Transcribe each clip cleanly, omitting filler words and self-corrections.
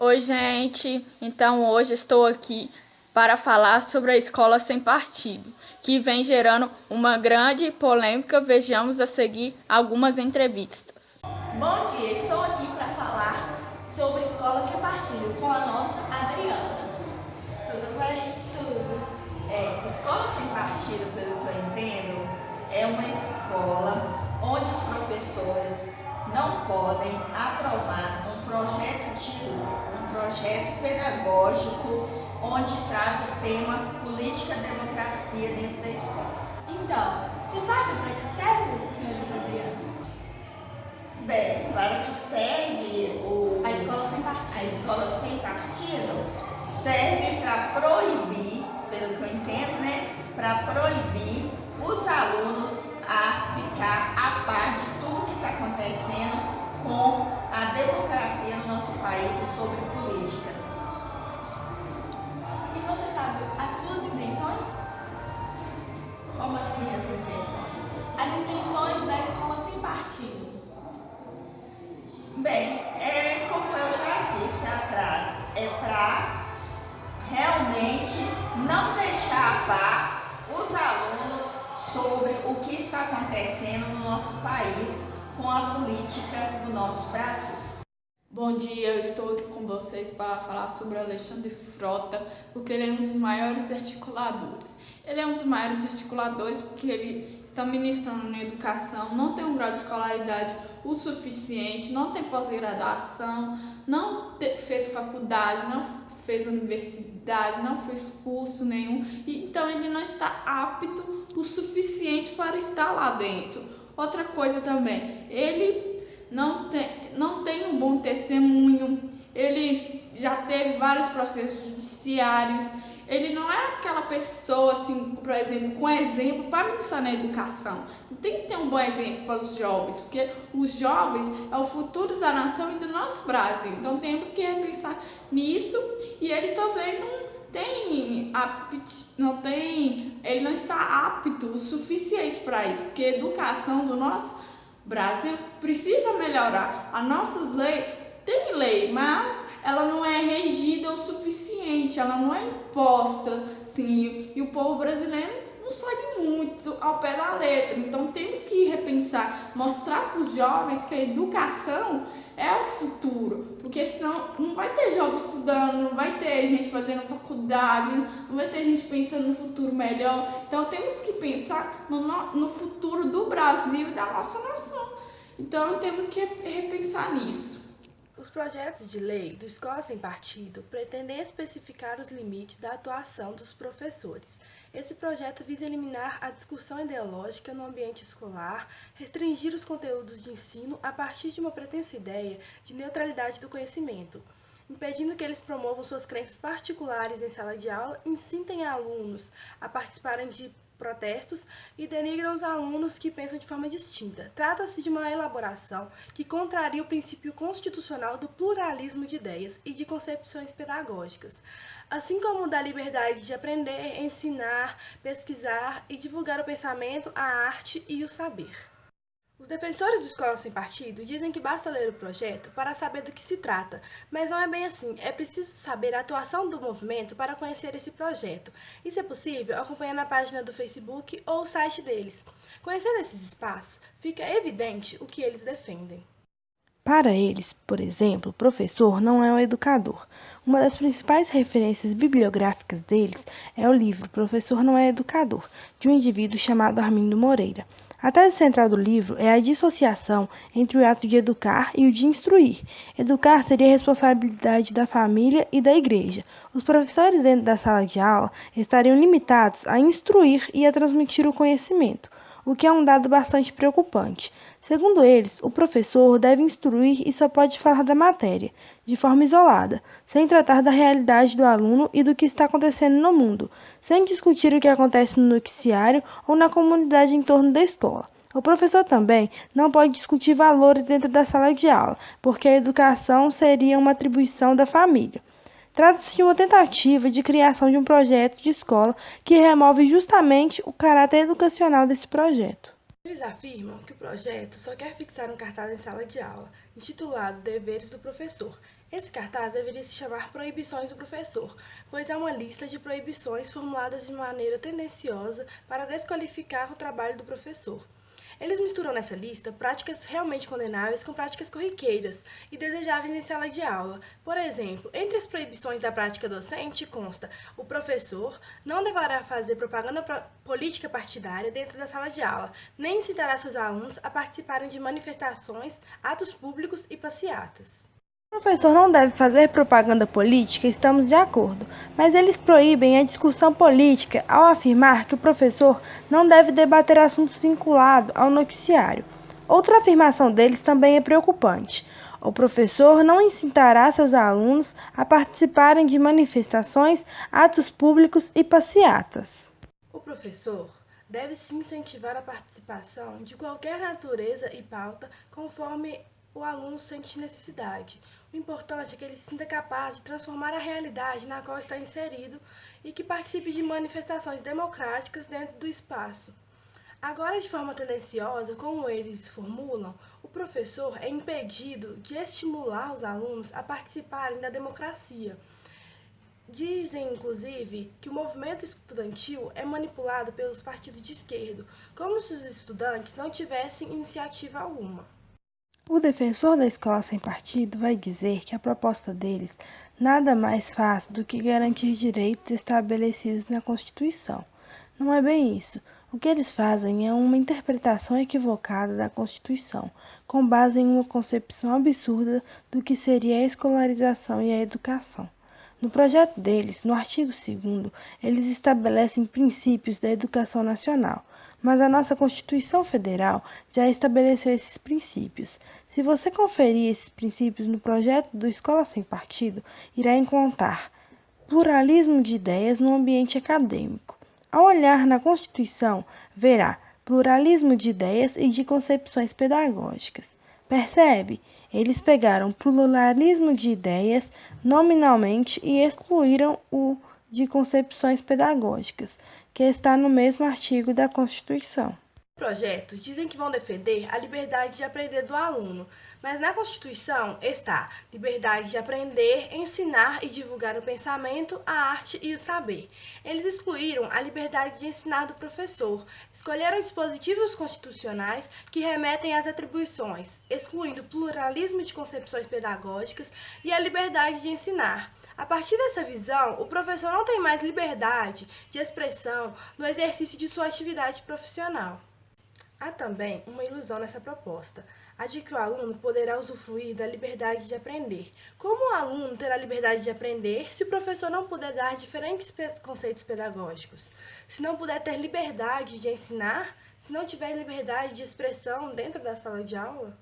Oi, gente. Então, hoje estou aqui para falar sobre a escola sem partido, que vem gerando uma grande polêmica. Vejamos a seguir algumas entrevistas. Bom dia, estou aqui para falar sobre escola sem partido com a nossa Adriana. Tudo bem? Tudo. Escola sem partido, pelo que eu entendo, é uma escola onde os professores não podem aprovar um projeto pedagógico onde traz o tema política democracia dentro da escola. Então, você sabe para que serve, senhorita Adriana? Bem, para que serve A escola sem partido? A escola sem partido serve para proibir, pelo que eu entendo, para proibir os alunos a ficar a par de tudo que está acontecendo com a democracia no nosso país e sobre políticas. E você sabe as suas intenções? Como assim as intenções? As intenções da escola sem partido. Bem, como eu já disse atrás, é para realmente não deixar a par os alunos sobre o que está acontecendo no nosso país com a política do nosso Brasil. Bom dia, eu estou aqui com vocês para falar sobre Alexandre Frota, porque ele é um dos maiores articuladores. Ele é um dos maiores articuladores porque ele está ministrando na educação, não tem um grau de escolaridade o suficiente, não tem pós-graduação, não fez faculdade, não fez universidade, não fez curso nenhum, e então ele não está apto o suficiente para estar lá dentro. Outra coisa também, ele não tem um bom testemunho, ele já teve vários processos judiciários, ele não é aquela pessoa, assim, por exemplo, com exemplo para ministrar na educação. Tem que ter um bom exemplo para os jovens, porque os jovens é o futuro da nação e do nosso Brasil. Então temos que repensar nisso, e ele também ele não está apto o suficiente para isso, porque a educação do nosso Brasil precisa melhorar. As nossas leis, tem lei, mas ela não é regida o suficiente, ela não é imposta, sim, e o povo brasileiro não segue muito ao pé da letra. Então temos que repensar, mostrar para os jovens que a educação é o futuro, porque senão não vai ter jovem estudando, não vai ter gente fazendo faculdade, não vai ter gente pensando no futuro melhor. Então temos que pensar no futuro do Brasil e da nossa nação. Então temos que repensar nisso. Os projetos de lei do Escola Sem Partido pretendem especificar os limites da atuação dos professores. Esse projeto visa eliminar a discussão ideológica no ambiente escolar, restringir os conteúdos de ensino a partir de uma pretensa ideia de neutralidade do conhecimento, impedindo que eles promovam suas crenças particulares em sala de aula, incitem alunos a participarem de protestos e denigram os alunos que pensam de forma distinta. Trata-se de uma elaboração que contraria o princípio constitucional do pluralismo de ideias e de concepções pedagógicas, assim como da liberdade de aprender, ensinar, pesquisar e divulgar o pensamento, a arte e o saber. Os defensores de escola sem partido dizem que basta ler o projeto para saber do que se trata, mas não é bem assim. É preciso saber a atuação do movimento para conhecer esse projeto. E, se é possível, acompanhar na página do Facebook ou o site deles. Conhecendo esses espaços, fica evidente o que eles defendem. Para eles, por exemplo, o professor não é um educador. Uma das principais referências bibliográficas deles é o livro Professor Não é Educador, de um indivíduo chamado Armindo Moreira. A tese central do livro é a dissociação entre o ato de educar e o de instruir. Educar seria a responsabilidade da família e da igreja. Os professores dentro da sala de aula estariam limitados a instruir e a transmitir o conhecimento, o que é um dado bastante preocupante. Segundo eles, o professor deve instruir e só pode falar da matéria, de forma isolada, sem tratar da realidade do aluno e do que está acontecendo no mundo, sem discutir o que acontece no noticiário ou na comunidade em torno da escola. O professor também não pode discutir valores dentro da sala de aula, porque a educação seria uma atribuição da família. Trata-se de uma tentativa de criação de um projeto de escola que remove justamente o caráter educacional desse projeto. Eles afirmam que o projeto só quer fixar um cartaz em sala de aula, intitulado Deveres do Professor. Esse cartaz deveria se chamar Proibições do Professor, pois é uma lista de proibições formuladas de maneira tendenciosa para desqualificar o trabalho do professor. Eles misturam nessa lista práticas realmente condenáveis com práticas corriqueiras e desejáveis em sala de aula. Por exemplo, entre as proibições da prática docente consta: o professor não deverá fazer propaganda política partidária dentro da sala de aula, nem incitará seus alunos a participarem de manifestações, atos públicos e passeatas. O professor não deve fazer propaganda política, estamos de acordo, mas eles proíbem a discussão política ao afirmar que o professor não deve debater assuntos vinculados ao noticiário. Outra afirmação deles também é preocupante: o professor não incitará seus alunos a participarem de manifestações, atos públicos e passeatas. O professor deve se incentivar a participação de qualquer natureza e pauta conforme o aluno sente necessidade. O importante é que ele se sinta capaz de transformar a realidade na qual está inserido e que participe de manifestações democráticas dentro do espaço. Agora, de forma tendenciosa, como eles formulam, o professor é impedido de estimular os alunos a participarem da democracia. Dizem, inclusive, que o movimento estudantil é manipulado pelos partidos de esquerda, como se os estudantes não tivessem iniciativa alguma. O defensor da escola sem partido vai dizer que a proposta deles nada mais faz do que garantir direitos estabelecidos na Constituição. Não é bem isso. O que eles fazem é uma interpretação equivocada da Constituição, com base em uma concepção absurda do que seria a escolarização e a educação. No projeto deles, no artigo 2º, eles estabelecem princípios da educação nacional, mas a nossa Constituição Federal já estabeleceu esses princípios. Se você conferir esses princípios no projeto do Escola Sem Partido, irá encontrar pluralismo de ideias no ambiente acadêmico. Ao olhar na Constituição, verá pluralismo de ideias e de concepções pedagógicas. Percebe? Eles pegaram pluralismo de ideias nominalmente e excluíram o de concepções pedagógicas, que está no mesmo artigo da Constituição. Projetos dizem que vão defender a liberdade de aprender do aluno, mas na Constituição está liberdade de aprender, ensinar e divulgar o pensamento, a arte e o saber. Eles excluíram a liberdade de ensinar do professor, escolheram dispositivos constitucionais que remetem às atribuições, excluindo o pluralismo de concepções pedagógicas e a liberdade de ensinar. A partir dessa visão, o professor não tem mais liberdade de expressão no exercício de sua atividade profissional. Há também uma ilusão nessa proposta, a de que o aluno poderá usufruir da liberdade de aprender. Como o aluno terá liberdade de aprender se o professor não puder dar diferentes conceitos pedagógicos? Se não puder ter liberdade de ensinar? Se não tiver liberdade de expressão dentro da sala de aula?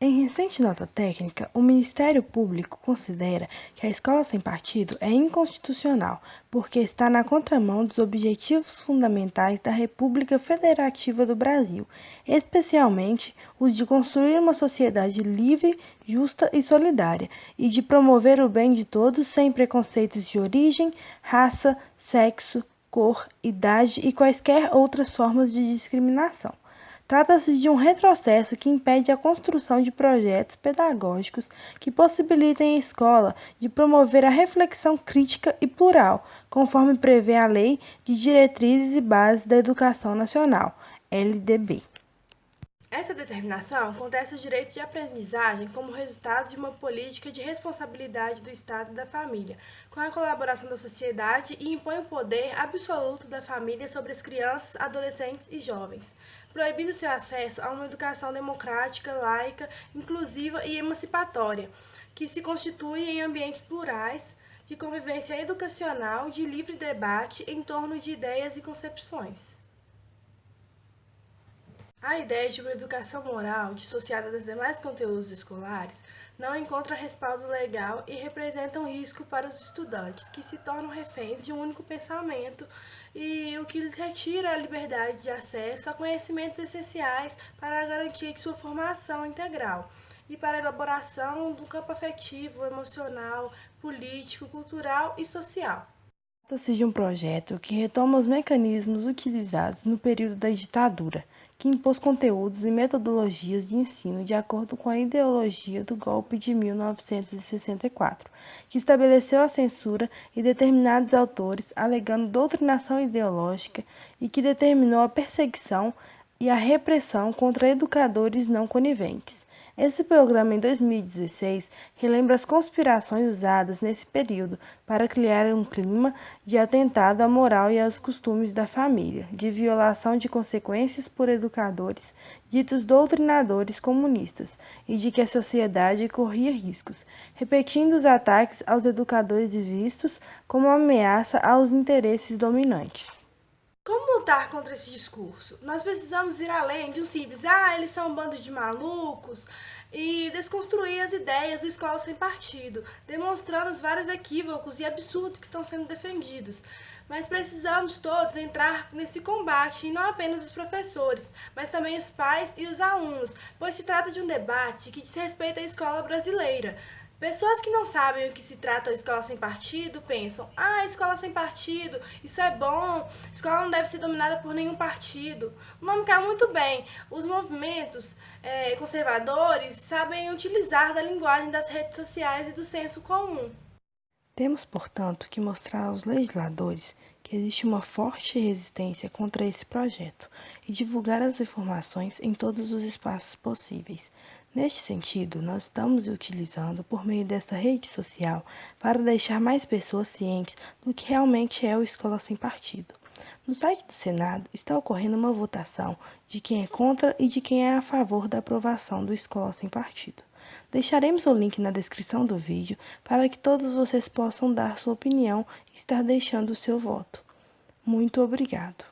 Em recente nota técnica, o Ministério Público considera que a escola sem partido é inconstitucional, porque está na contramão dos objetivos fundamentais da República Federativa do Brasil, especialmente os de construir uma sociedade livre, justa e solidária, e de promover o bem de todos sem preconceitos de origem, raça, sexo, cor, idade e quaisquer outras formas de discriminação. Trata-se de um retrocesso que impede a construção de projetos pedagógicos que possibilitem à escola de promover a reflexão crítica e plural, conforme prevê a Lei de Diretrizes e Bases da Educação Nacional, LDB. Essa determinação contesta o direito de aprendizagem como resultado de uma política de responsabilidade do Estado e da família, com a colaboração da sociedade, e impõe o poder absoluto da família sobre as crianças, adolescentes e jovens, proibindo seu acesso a uma educação democrática, laica, inclusiva e emancipatória, que se constitui em ambientes plurais, de convivência educacional, de livre debate em torno de ideias e concepções. A ideia de uma educação moral, dissociada dos demais conteúdos escolares, não encontra respaldo legal e representa um risco para os estudantes, que se tornam reféns de um único pensamento, e o que lhes retira a liberdade de acesso a conhecimentos essenciais para a garantia de sua formação integral e para a elaboração do campo afetivo, emocional, político, cultural e social. Trata-se de um projeto que retoma os mecanismos utilizados no período da ditadura, que impôs conteúdos e metodologias de ensino de acordo com a ideologia do golpe de 1964, que estabeleceu a censura e determinados autores alegando doutrinação ideológica e que determinou a perseguição e a repressão contra educadores não coniventes. Esse programa, em 2016, relembra as conspirações usadas nesse período para criar um clima de atentado à moral e aos costumes da família, de violação de consequências por educadores ditos doutrinadores comunistas e de que a sociedade corria riscos, repetindo os ataques aos educadores vistos como ameaça aos interesses dominantes. Como lutar contra esse discurso? Nós precisamos ir além de um simples, eles são um bando de malucos, e desconstruir as ideias do Escola Sem Partido, demonstrando os vários equívocos e absurdos que estão sendo defendidos. Mas precisamos todos entrar nesse combate, e não apenas os professores, mas também os pais e os alunos, pois se trata de um debate que diz respeito à escola brasileira. Pessoas que não sabem o que se trata de escola sem partido pensam, escola sem partido, isso é bom, escola não deve ser dominada por nenhum partido. O nome cai muito bem. Os movimentos conservadores sabem utilizar da linguagem das redes sociais e do senso comum. Temos, portanto, que mostrar aos legisladores que existe uma forte resistência contra esse projeto e divulgar as informações em todos os espaços possíveis. Neste sentido, nós estamos utilizando por meio desta rede social para deixar mais pessoas cientes do que realmente é o Escola Sem Partido. No site do Senado está ocorrendo uma votação de quem é contra e de quem é a favor da aprovação do Escola Sem Partido. Deixaremos o link na descrição do vídeo para que todos vocês possam dar sua opinião e estar deixando o seu voto. Muito obrigado.